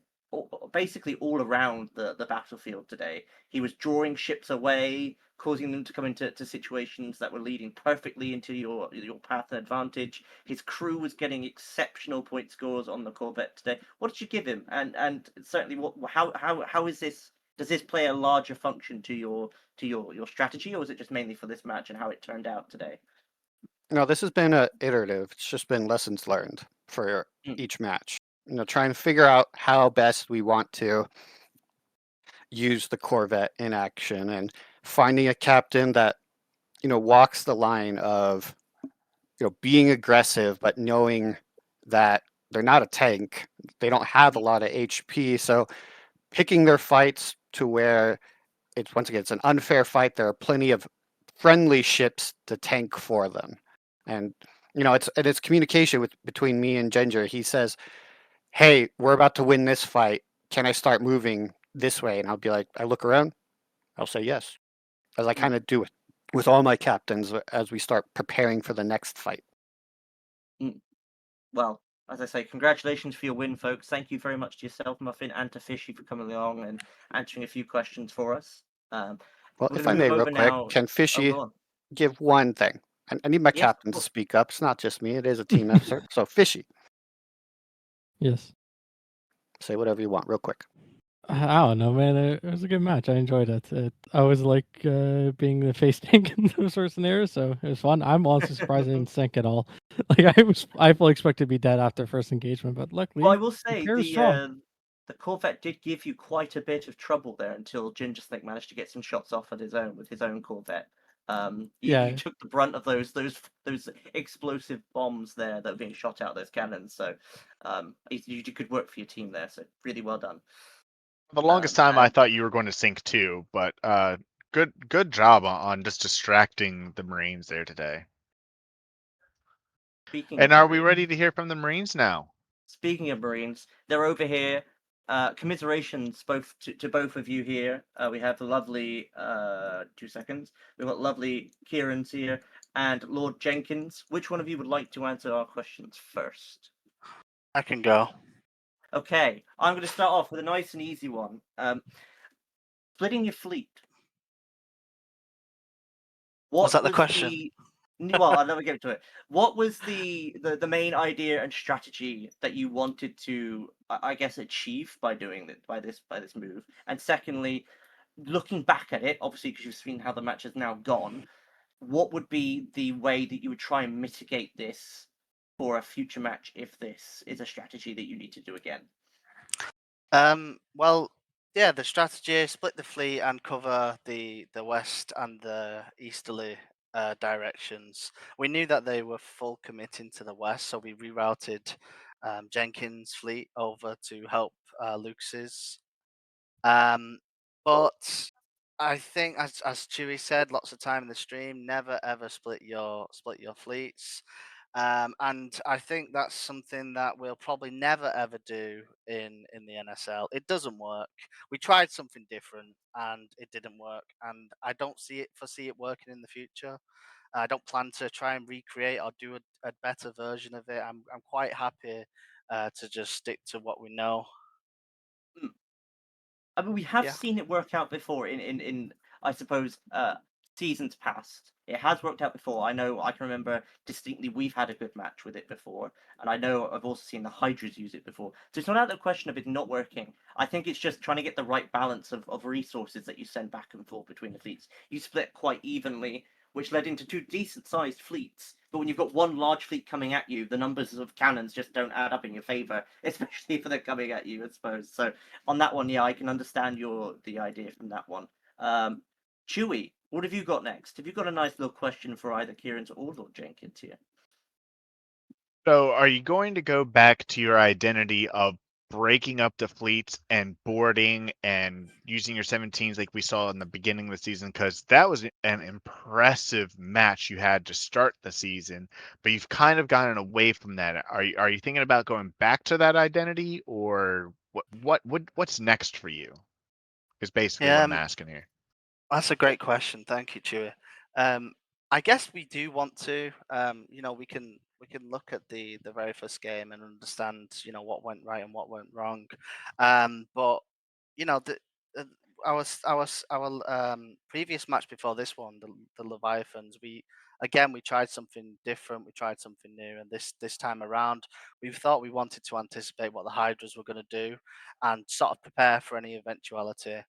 basically all around the battlefield today. He was drawing ships away, causing them to come into situations that were leading perfectly into your path and advantage. His crew was getting exceptional point scores on the Corvette today. What did you give him? And certainly, how is this? Does this play a larger function to your strategy, or was it just mainly for this match and how it turned out today? No, this has been a iterative. It's just been lessons learned for each match. Try and figure out how best we want to use the Corvette in action and finding a captain that walks the line of being aggressive but knowing that they're not a tank. They don't have a lot of HP, so picking their fights to where it's an unfair fight. There are plenty of friendly ships to tank for them, and it's communication between me and Ginger. He says, "Hey, we're about to win this fight. Can I start moving this way?" And I'll be like, I look around. I'll say yes, as I kind of do it with all my captains as we start preparing for the next fight. Well, as I say, congratulations for your win, folks. Thank you very much to yourself, Muffin, and to Fishy for coming along and answering a few questions for us. Well, We're if going I to may, move real over quick, now. can Oh, Fishy go on. give one thing? I need my Yes, of captain to course. speak up. It's not just me. It is a team effort. So, Fishy, Yes. say whatever you want, real quick. I don't know, man. It was a good match. I enjoyed it. I always like being the face tank in those sort of scenarios, so it was fun. I'm honestly surprised I didn't sink at all. Like I fully expected to be dead after first engagement, but luckily, Well, I will the say pair is strong. the Corvette did give you quite a bit of trouble there until Ginger Snake managed to get some shots off at his own with his own Corvette. You Yeah. took the brunt of those explosive bombs there that were being shot out of those cannons. So you did good work for your team there. So really well done. For the longest time, I And thought you were going to sink too, but good job on just distracting the Marines there today. speaking And of are we Marines, ready to hear from the Marines now? speaking of Marines, they're over here. Commiserations both to both of you here. We have the lovely 2 seconds. We've got lovely Kieran's here and Lord Jenkins. Which one of you would like to answer our questions first? I can go. Okay, I'm going to start off with a nice and easy one. Splitting your fleet. What Was that the question? Well, I'll never get to it. What was the main idea and strategy that you wanted to, I guess, achieve by doing that by this move? And secondly, looking back at it, obviously because you've seen how the match has now gone, what would be the way that you would try and mitigate this for a future match if this is a strategy that you need to do again? Well, yeah, the strategy: split the fleet and cover the west and the easterly directions. We knew that they were full committing to the west, so we rerouted Jenkins' fleet over to help Lucas's. But I think, as Chewie said lots of time in the stream, never ever split your fleets. And I think that's something that we'll probably never ever do in the NSL. It doesn't work. We tried something different and it didn't work, and I don't foresee it working in the future. I don't plan to try and recreate or do a better version of it. I'm quite happy to just stick to what we know. I mean, we have Yeah. seen it work out before in I suppose seasons past. It has worked out before. I know I can remember distinctly we've had a good match with it before, and I know I've also seen the Hydras use it before. So it's not out of the question of it not working. I think it's just trying to get the right balance of resources that you send back and forth between the fleets. You split quite evenly, which led into two decent sized fleets. But when you've got one large fleet coming at you, the numbers of cannons just don't add up in your favor, especially if they're coming at you, I suppose. So on that one, yeah, I can understand the idea from that one. Chewie, what have you got next? Have you got a nice little question for either Kieran's or Lord Jenkins here? So, are you going to go back to your identity of breaking up the fleets and boarding and using your 17s like we saw in the beginning of the season? Because that was an impressive match you had to start the season, but you've kind of gotten away from that. Are you thinking about going back to that identity, or what's next for you? Is basically what Yeah, I'm asking here. that's a great question. Thank you, Chewie. I guess we do want to. We can look at the very first game and understand what went right and what went wrong. But the uh, our previous match before this one, the Leviathans, we tried something different. We tried something new, and this time around, we thought we wanted to anticipate what the Hydras were going to do and sort of prepare for any eventuality.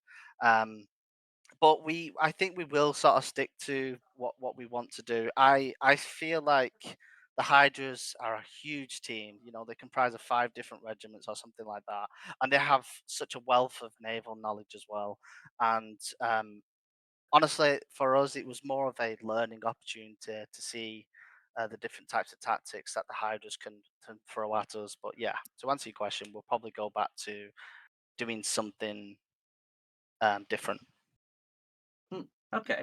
But I think we will sort of stick to what we want to do. I feel like the Hydras are a huge team. They comprise of 5 different regiments or something like that, and they have such a wealth of naval knowledge as well. And honestly, for us, it was more of a learning opportunity to see the different types of tactics that the Hydras can throw at us. But yeah, to answer your question, we'll probably go back to doing something different. Okay.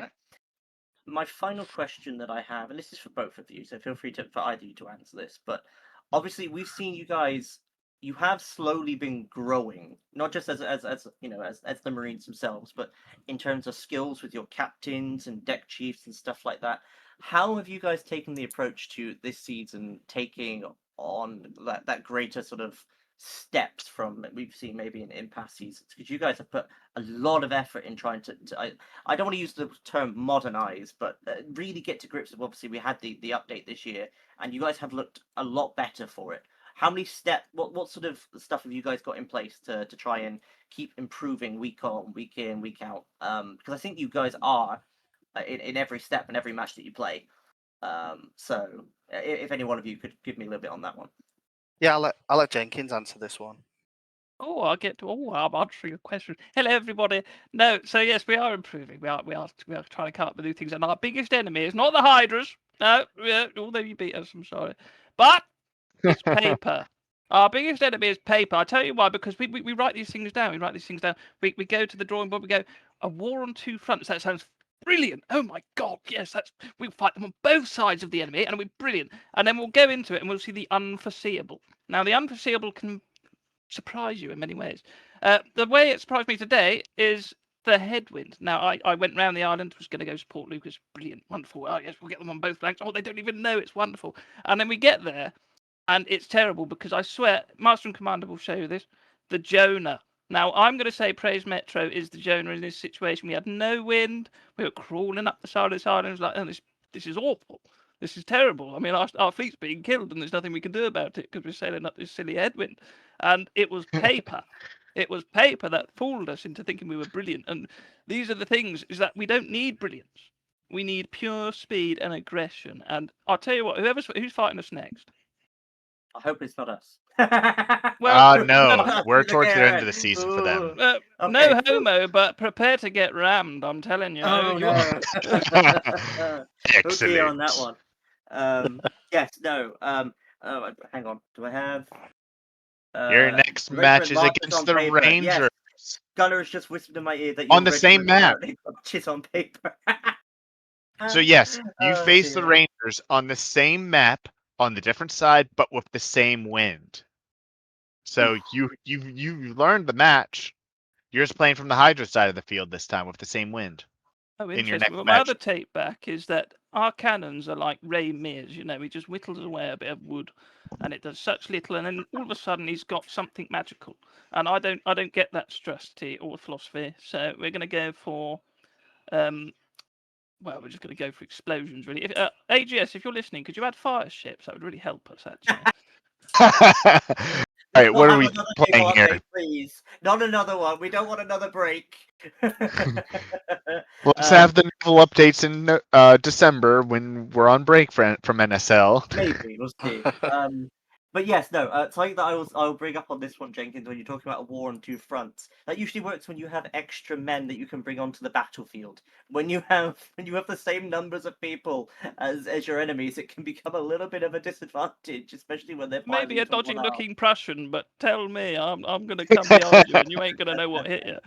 My final question that I have, and this is for both of you, so feel free for either of you to answer this. But obviously, we've seen you guys. You have slowly been growing, not just as as the Marines themselves, but in terms of skills with your captains and deck chiefs and stuff like that. How have you guys taken the approach to this season, taking on that greater sort of steps from we've seen maybe in past seasons? Because you guys have put a lot of effort in trying to I don't want to use the term modernize, but really get to grips with. Obviously, we had the update this year, and you guys have looked a lot better for it. How many what sort of stuff have you guys got in place to try and keep improving week on, week in, week out? Because I think you guys are in every step and every match that you play. So if any one of you could give me a little bit on that one. Yeah, I'll let Jenkins answer this one. Oh, I'm answering your question. Hello, everybody. No, so yes, we are improving. We are trying to come up with new things. And our biggest enemy is not the Hydras. No, although you beat us, I'm sorry. But it's paper. Our biggest enemy is paper. I tell you why, because we write these things down. We write these things down. We go to the drawing board. We go, a war on 2 fronts. That sounds brilliant. Oh my God, yes, we'll fight them on both sides of the enemy, and it'll be brilliant. And then we'll go into it, and we'll see the unforeseeable. Now, the unforeseeable can surprise you in many ways. The way it surprised me today is the headwind. Now, I went round the island, was going to go support Lucas. Brilliant, wonderful. Oh, yes, we'll get them on both flanks. Oh, they don't even know. It's wonderful. And then we get there, and it's terrible because I swear, Master and Commander will show you this, the Jonah. Now, I'm going to say Praise Metro is the Jonah in this situation. We had no wind. We were crawling up the side of this island. It was like, oh, this is awful. This is terrible. I mean, our fleet's being killed, and there's nothing we can do about it because we're sailing up this silly headwind. And it was paper. It was paper that fooled us into thinking we were brilliant. And these are the things, is that we don't need brilliance. We need pure speed and aggression. And I'll tell you what, who's fighting us next? I hope it's not us. Well, No, we're Look towards at the end it. of the season for them. Ooh. No Okay. homo, but prepare to get rammed. I'm telling you. Oh You're- no. Okay on that Excellent. one. Yes, no. Hang on. Do I have Your next Regiment match is Marches against on the paper? Rangers Yes. Gunner has just whispered in my ear that on your the same regiment map. currently marches on paper. So yes, you Oh, face the dear. Rangers on the same map on the different side, but with the same wind. So you learned the match. You're just playing from the Hydra side of the field this time with the same wind Oh, in your interesting. next Well, my match. other take back is that our cannons are like Ray Mears. He just whittles away a bit of wood, and it does such little, and then all of a sudden he's got something magical. And I don't get that strategy or philosophy. So we're going to go for, well, we're just going to go for explosions, really. AGS, if you're listening, could you add fire ships? That would really help us, actually. All right, We'll what are have we another playing table here? update, please. Not another one. We don't want another break. Let's have the naval updates in December when we're on break from NSL. Maybe we'll see. But yes, no. Something that I will bring up on this one, Jenkins, when you're talking about a war on two fronts, that usually works when you have extra men that you can bring onto the battlefield. When you have the same numbers of people as your enemies, it can become a little bit of a disadvantage, especially when they're Maybe filing a from one dodgy out. looking Prussian, but tell me, I'm going to come behind you, and you ain't going to know what hit you.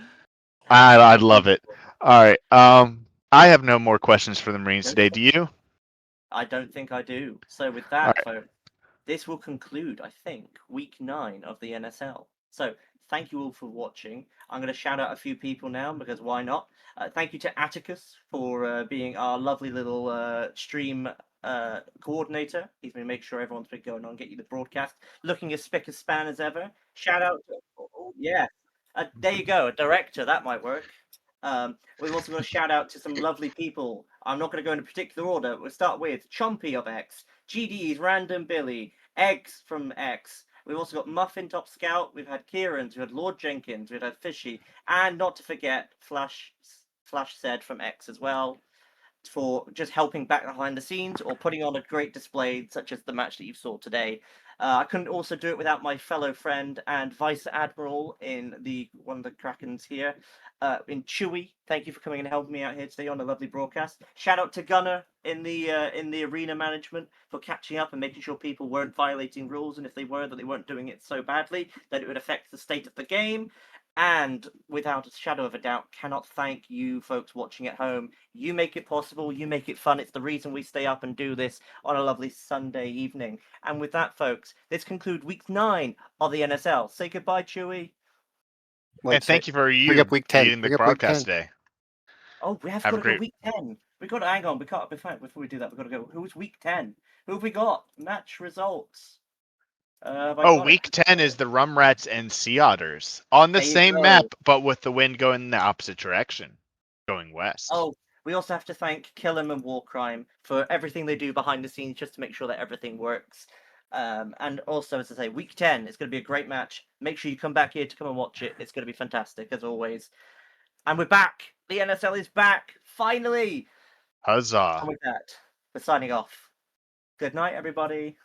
I'd love it. All right. I have no more questions for the Marines today. Do you? I don't think I do. So with All that, right. folks, this will conclude, I think, week 9 of the NSL. So thank you all for watching. I'm going to shout out a few people now because why not? Thank you to Atticus for being our lovely little stream coordinator. He's going to make sure everyone's been going on, get you the broadcast, looking as spick as span as ever. Shout out to, yeah. There you go, a director, that might work. We've also got to shout out to some lovely people. I'm not going to go in a particular order. We'll start with Chompy of X, GD's Random Billy, Eggs from X. We've also got Muffin Top Scout. We've had Kieran's. We've had Lord Jenkins. We've had Fishy, and not to forget Flash said from X as well, for just helping back behind the scenes or putting on a great display, such as the match that you saw today. I couldn't also do it without my fellow friend and Vice Admiral in one of the Krakens here, in Chewy. Thank you for coming and helping me out here today on a lovely broadcast. Shout out to Gunner in the arena management for catching up and making sure people weren't violating rules, and if they were, that they weren't doing it so badly that it would affect the state of the game. And without a shadow of a doubt, cannot thank you folks watching at home. You make it possible, you make it fun. It's the reason we stay up and do this on a lovely Sunday evening. And with that, folks, this concludes week 9 of the NSL. Say goodbye, Chewy. And thank you for bring up week 10. leading the Bring up week 10. broadcast today. Oh, we have Have got a to go great- week 10. We got to hang on. We can't before we do that. We've got to go. Who's week 10? Who have we got? Match results. Week 10 is the Rumrats and Sea Otters on the There you same go. map, but with the wind going in the opposite direction, going west. Oh, we also have to thank Killam and Warcrime for everything they do behind the scenes just to make sure that everything works. And also, as I say, week 10 is going to be a great match. Make sure you come back here to come and watch it. It's going to be fantastic, as always. And we're back. The NSL is back, finally. Huzzah. And with that, we're signing off. Good night, everybody.